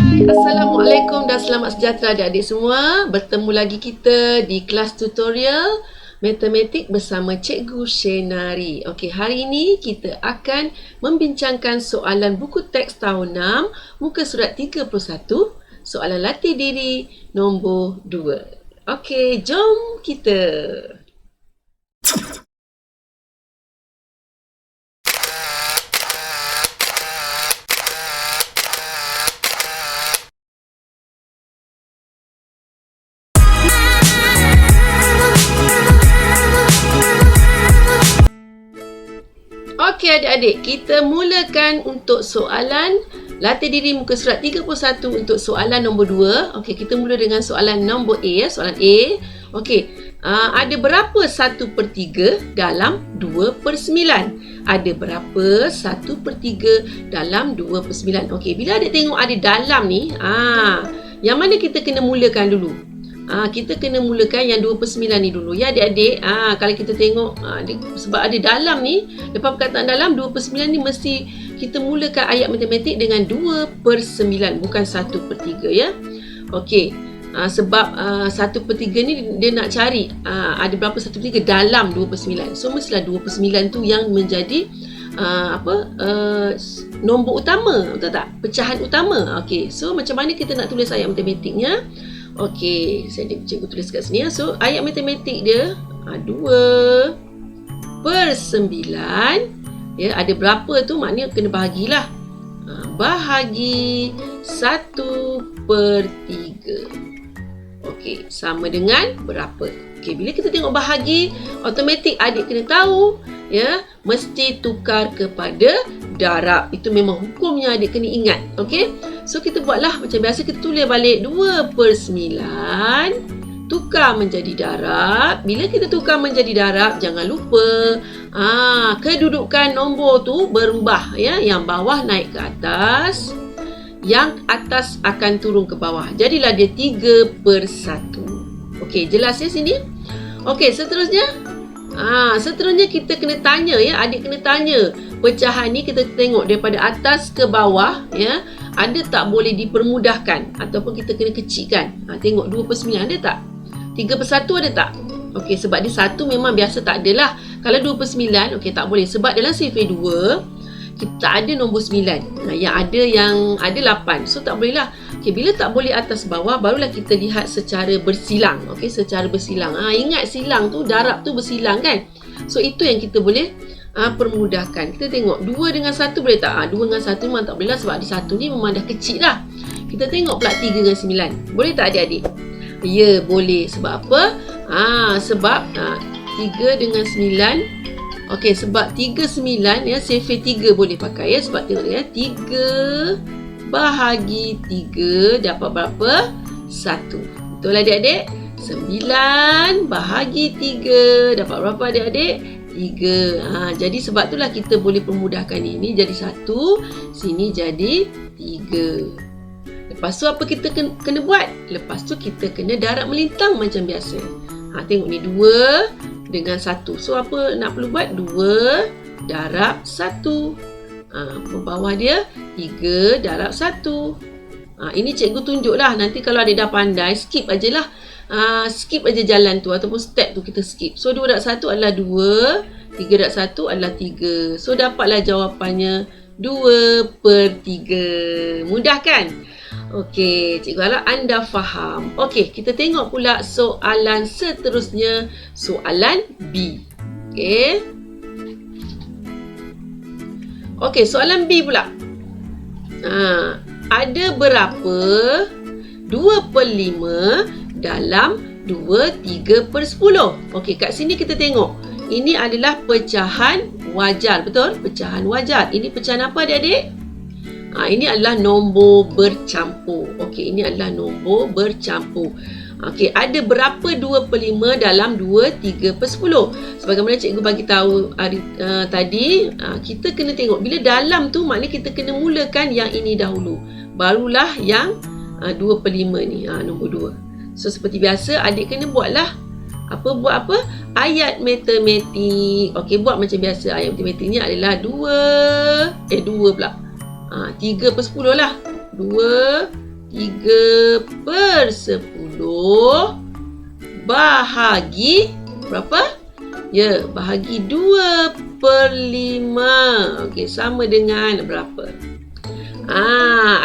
Assalamualaikum dan selamat sejahtera adik-adik semua. Bertemu lagi kita di kelas tutorial matematik bersama Cikgu Shenari. Okey, hari ini kita akan membincangkan soalan buku teks tahun 6, muka surat 31, soalan latih diri nombor 2. Okey, jom kita. Okey adik-adik, kita mulakan untuk soalan latih diri muka surat 31 untuk soalan nombor 2. Okey, kita mula dengan soalan nombor A, soalan A. Okey, ada berapa 1/3 dalam 2/9? Ada berapa 1/3 dalam 2/9? Okey, bila adik tengok ada dalam ni, yang mana kita kena mulakan dulu? Kita kena mulakan yang 2/9 ni dulu ya adik-adik. Kalau kita tengok sebab ada dalam ni, lepas perkataan dalam 2/9 ni mesti kita mulakan ayat matematik dengan 2/9 bukan 1/3 ya. Okey. Sebab 1/3 ni dia nak cari ada berapa 1/3 dalam 2/9. So mestilah 2/9 tu yang menjadi nombor utama, betul tak? Pecahan utama. Okey. So macam mana kita nak tulis ayat matematiknya? Okey, cikgu tulis kat sini ya. So, ayat matematik dia 2/9. Ya, ada berapa tu maknanya kena bahagilah. Bahagi 1/3. Okey, sama dengan berapa? Okey, bila kita tengok bahagi, automatik adik kena tahu ya, mesti tukar kepada darab. Itu memang hukumnya adik kena ingat. Okey. So kita buatlah macam biasa, kita tulis balik 2/9 tukar menjadi darab. Bila kita tukar menjadi darab, jangan lupa kedudukan nombor tu berubah ya. Yang bawah naik ke atas, yang atas akan turun ke bawah. Jadilah dia 3/1. Okey, jelas ya sini? Okey, seterusnya seterusnya kita kena tanya ya, adik kena tanya. Pecahan ni kita tengok daripada atas ke bawah ya. Ada tak boleh dipermudahkan ataupun kita kena kecilkan? Tengok 2/9 ada tak? 3/1 ada tak? Okey, sebab dia 1 memang biasa tak adalah. Kalau 2/9, okey tak boleh. Sebab dalam sifir 2, kita ada nombor 9. Yang ada 8. So tak boleh lah. Okey, bila tak boleh atas bawah, barulah kita lihat secara bersilang. Okey, secara bersilang. Ingat silang tu, darab tu bersilang kan? So itu yang kita boleh permudahkan. Kita tengok 2 dengan 1 boleh tak? 2 dengan 1 memang tak boleh lah, sebab di 1 ni memang dah kecil dah. Kita tengok pula 3 dengan 9. Boleh tak adik-adik? Ya, boleh. Sebab apa? Sebab 3 dengan 9. Okey, sebab 3/9 ya, sifir 3 boleh pakai ya. Sebab tengok ya, 3 bahagi 3 dapat berapa? 1. Betul adik-adik? 9 bahagi 3 dapat berapa adik-adik? 3. Jadi sebab itulah kita boleh permudahkan ini jadi 1, sini jadi 3. Lepas tu apa kita kena buat? Lepas tu kita kena darab melintang macam biasa. Tengok ni 2 dengan 1. So apa nak perlu buat? 2 darab 1. Bawah dia 3 darab 1. Ini cikgu tunjuklah. Nanti kalau adik dah pandai, skip ajalah. Skip aja jalan tu ataupun step tu kita skip. So 2 darab 1 adalah 2, 3 darab 1 adalah 3. So dapatlah jawapannya 2/3. Mudah kan? Okey, cikgu harap anda faham. Okey, kita tengok pula soalan seterusnya, soalan B. Okey, soalan B pula. Ada berapa 2/5 dalam 2/3/10? Okey, kat sini kita tengok. Ini adalah pecahan wajar, betul? Pecahan wajar. Ini pecahan apa adik-adik? Ini adalah nombor bercampur. Okey, ini adalah nombor bercampur. Okey, ada berapa 2/5 dalam 2/3/10? Sebagaimana cikgu bagi tahu tadi, kita kena tengok bila dalam tu maknanya kita kena mulakan yang ini dahulu. Barulah yang 2/5 ni, nombor 2. So seperti biasa adik kena buatlah buat apa? Ayat matematik. Okey, buat macam biasa. Ayat matematiknya adalah 2 pula. 3/10 lah. 2 3/10 bahagi berapa? Ya, bahagi 2/5. Okey, sama dengan berapa?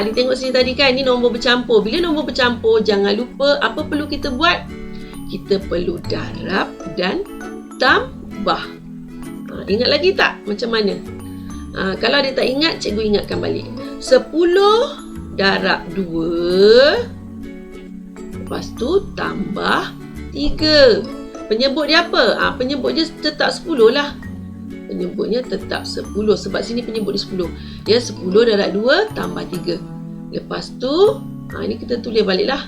Adik tengok sini tadi kan, ni nombor bercampur. Bila nombor bercampur, jangan lupa apa perlu kita buat? Kita perlu darab dan tambah. Ingat lagi tak macam mana? Kalau adik tak ingat, cikgu ingatkan balik. 10 darab 2, lepas tu tambah 3. Penyebut dia apa? Penyebut dia tetap 10 lah. Penyebutnya tetap 10 sebab sini penyebut dia 10. Ya, 10 darab 2 tambah 3. Lepas tu, ini kita tulis balik lah.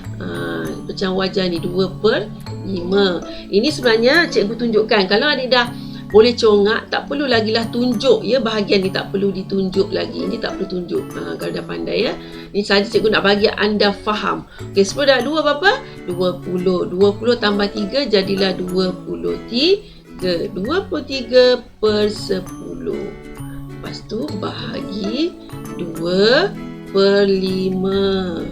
Pecahan wajar ni 2/5. Ini sebenarnya cikgu tunjukkan. Kalau adik dah boleh congak, tak perlu lagi lah tunjuk. Ya, bahagian ni tak perlu ditunjuk lagi. Ini tak perlu tunjuk. Kalau dah pandai ya. Ini saja cikgu nak bagi anda faham. Okey, 10 darab 2 berapa? 20. 20 tambah 3 jadilah 23. 23/10. Lepas tu bahagi 2/5.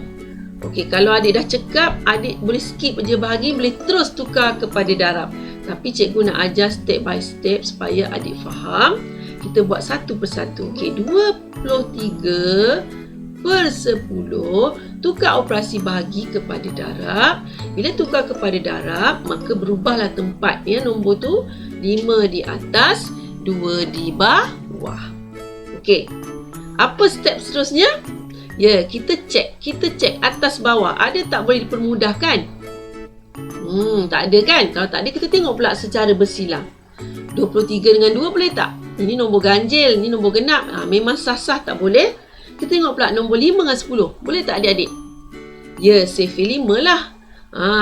Okey, kalau adik dah cekap, adik boleh skip je bahagi, boleh terus tukar kepada darab. Tapi cikgu nak ajar step by step supaya adik faham. Kita buat satu persatu. Okey, 23/10 tukar operasi bahagi kepada darab. Bila tukar kepada darab, maka berubahlah tempat ya nombor tu. 5 di atas, 2 di bawah. Okey. Apa step seterusnya? Ya, kita cek atas bawah. Ada tak boleh dipermudahkan? Tak ada kan? Kalau tak ada, kita tengok pula secara bersilang. 23 dengan 2 boleh tak? Ini nombor ganjil, ini nombor genap. Memang sah-sah tak boleh. Kita tengok pula nombor 5 dengan 10. Boleh tak adik-adik? Ya, safe 5 lah.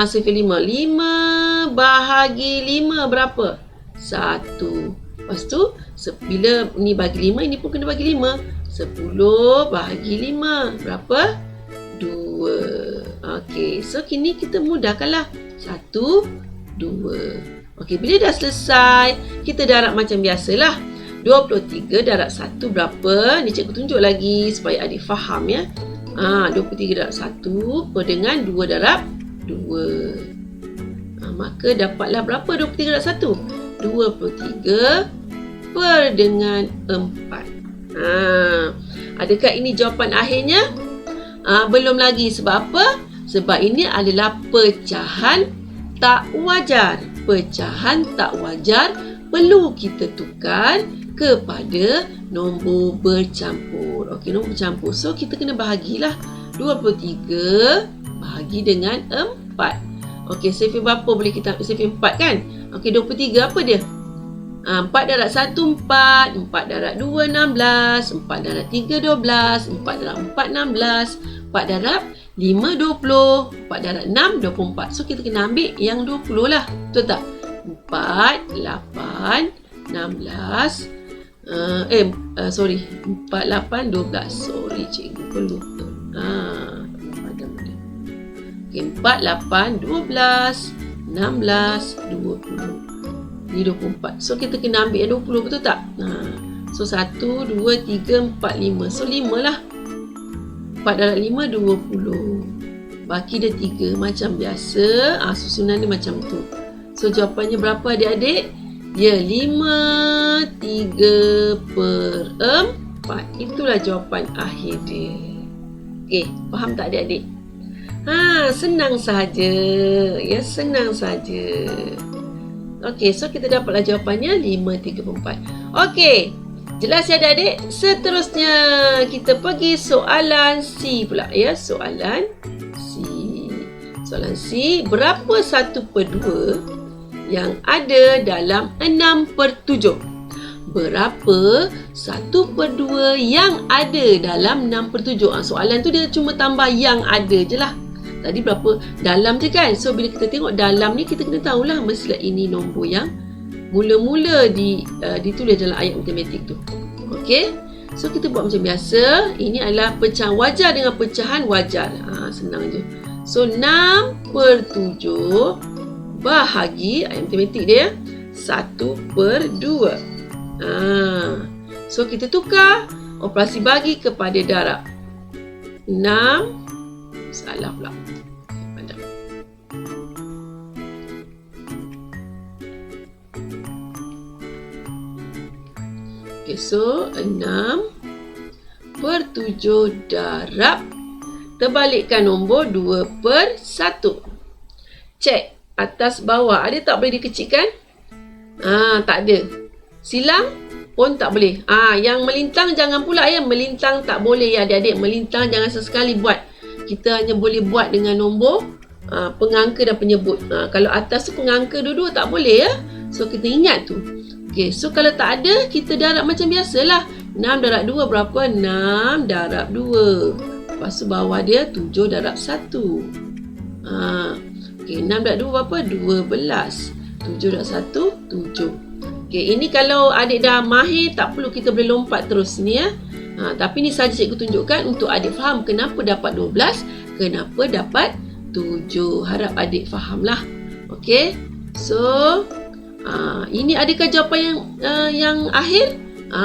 Safe 5. 5 bahagi 5 berapa? 1. Lepas tu, bila ni bagi 5, ini pun kena bagi 5. 10 bahagi 5. Berapa? 2. Okey, so kini kita mudahkanlah. 1, 2. Okey, bila dah selesai, kita darab macam biasalah. 23 darab 1 berapa? Ni cikgu tunjuk lagi supaya adik faham ya. 23 darab 1 per dengan 2 darab 2. Maka dapatlah berapa 23 darab 1? 23 per dengan 4. Adakah ini jawapan akhirnya? Belum lagi. Sebab apa? Sebab ini adalah pecahan tak wajar. Pecahan tak wajar perlu kita tukar kepada nombor bercampur. Okey, nombor bercampur. So, kita kena bahagilah. 23 bahagi dengan 4. Okey, save berapa boleh kita ambil? Save 4 kan? Okey, 23 apa dia? 4 darab 1, 4. 4 darab 2, 16. 4 darab 3, 12. 4 darab 4, 16. 4 darab 5, 20. 4 darab 6, 24. So, kita kena ambil yang 20 lah. Betul tak? 4, 8, 16. 4, 8, 12. Sorry, cikgu pun lupa. Okay, 4, 8, 12, 16, 20. Ni 24. So, kita kena ambil yang 20, betul tak? So, 1, 2, 3, 4, 5. So, 5 lah. 4 darab 5, 20. Baki dia 3. Macam biasa. Susunan dia macam tu. So, jawapannya berapa adik-adik? Ya, 5, 3/4. Itulah jawapan akhir dia. Okey, faham tak adik-adik? Senang sahaja. Ya, senang sahaja. Okey, so kita dapatlah jawapannya 5, 3/4. Okey, jelas ya adik-adik? Seterusnya, kita pergi soalan C pula. Ya, soalan C. Soalan C, berapa 1/2 yang ada dalam 6/7? Berapa 1/2 yang ada dalam 6/7? Soalan tu dia cuma tambah yang ada je lah. Tadi berapa dalam je kan? So, bila kita tengok dalam ni, kita kena tahulah mestilah ini nombor yang mula-mula ditulis dalam ayat matematik tu. Okey? So, kita buat macam biasa. Ini adalah pecahan wajar dengan pecahan wajar. Senang je. So, 6/7 bahagi, ayat matematik dia 1/2. So, kita tukar operasi bagi kepada darab. 6 Salah pula. Pandang. Okay, so 6/7 darab. Terbalikkan nombor 2/1. Cek atas bawah. Ada tak boleh dikecilkan? Tak ada. Silang pun tak boleh. Yang melintang jangan pula ya. Melintang tak boleh ya adik-adik. Melintang jangan sesekali buat. Kita hanya boleh buat dengan nombor pengangka dan penyebut. Kalau atas tu pengangka dua-dua tak boleh ya. So kita ingat tu. Okay, so kalau tak ada, kita darab macam biasalah. 6 darab 2 berapa? 6 darab 2. Lepas tu bawah dia 7 darab 1. Okay, 6 darab 2 berapa? 12. 7 darab 1, 7. Okay, ini kalau adik dah mahir, tak perlu kita boleh lompat terus ni ya. Tapi ni saja cikgu tunjukkan untuk adik faham kenapa dapat 12, kenapa dapat 7. Harap adik fahamlah. Okay, so ini adakah jawapan yang akhir?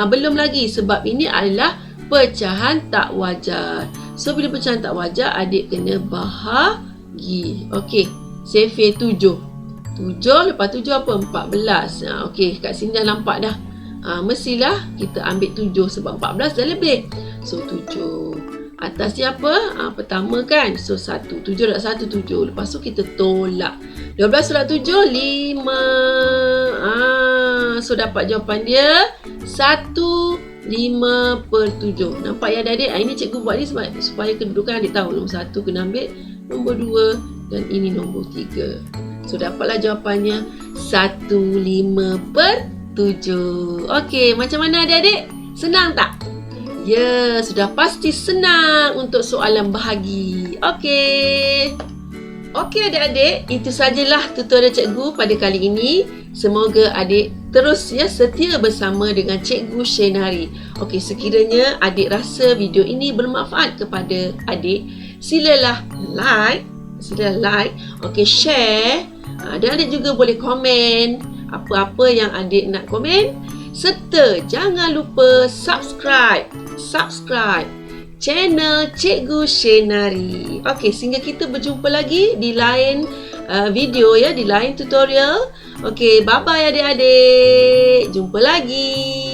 Belum lagi sebab ini adalah pecahan tak wajar. So bila pecahan tak wajar, adik kena bahagi. Okey, Sefe 7. 7 lepas 7 apa? 14. Okey, kat sini dah nampak dah. Mestilah kita ambil 7 sebab 14 dah lebih. So 7. Atasnya apa? Pertama kan. So 1. 7 darab 1, 7. Lepas tu kita tolak. 12 tolak 7, 5. So dapat jawapan dia 1/5/7. Nampak ya adik-adik? Ini cikgu buat ni supaya kedudukan adik tahu. Nombor 1 kena ambil nombor 2 dan ini nombor 3. So dapatlah jawapannya 1/5/7. Okey, macam mana adik-adik? Senang tak? Ya, sudah pasti senang untuk soalan bahagi. Okey. Okey adik-adik, itu sajalah tutorial cikgu pada kali ini. Semoga adik terus ya setia bersama dengan Cikgu Shenari. Okey, sekiranya adik rasa video ini bermanfaat kepada adik, silalah like, okey, share, dan adik juga boleh komen apa-apa yang adik nak komen, serta jangan lupa subscribe channel Cikgu Shenari. Okey, sehingga kita berjumpa lagi di lain video ya, di lain tutorial. Okey, bye-bye adik-adik. Jumpa lagi.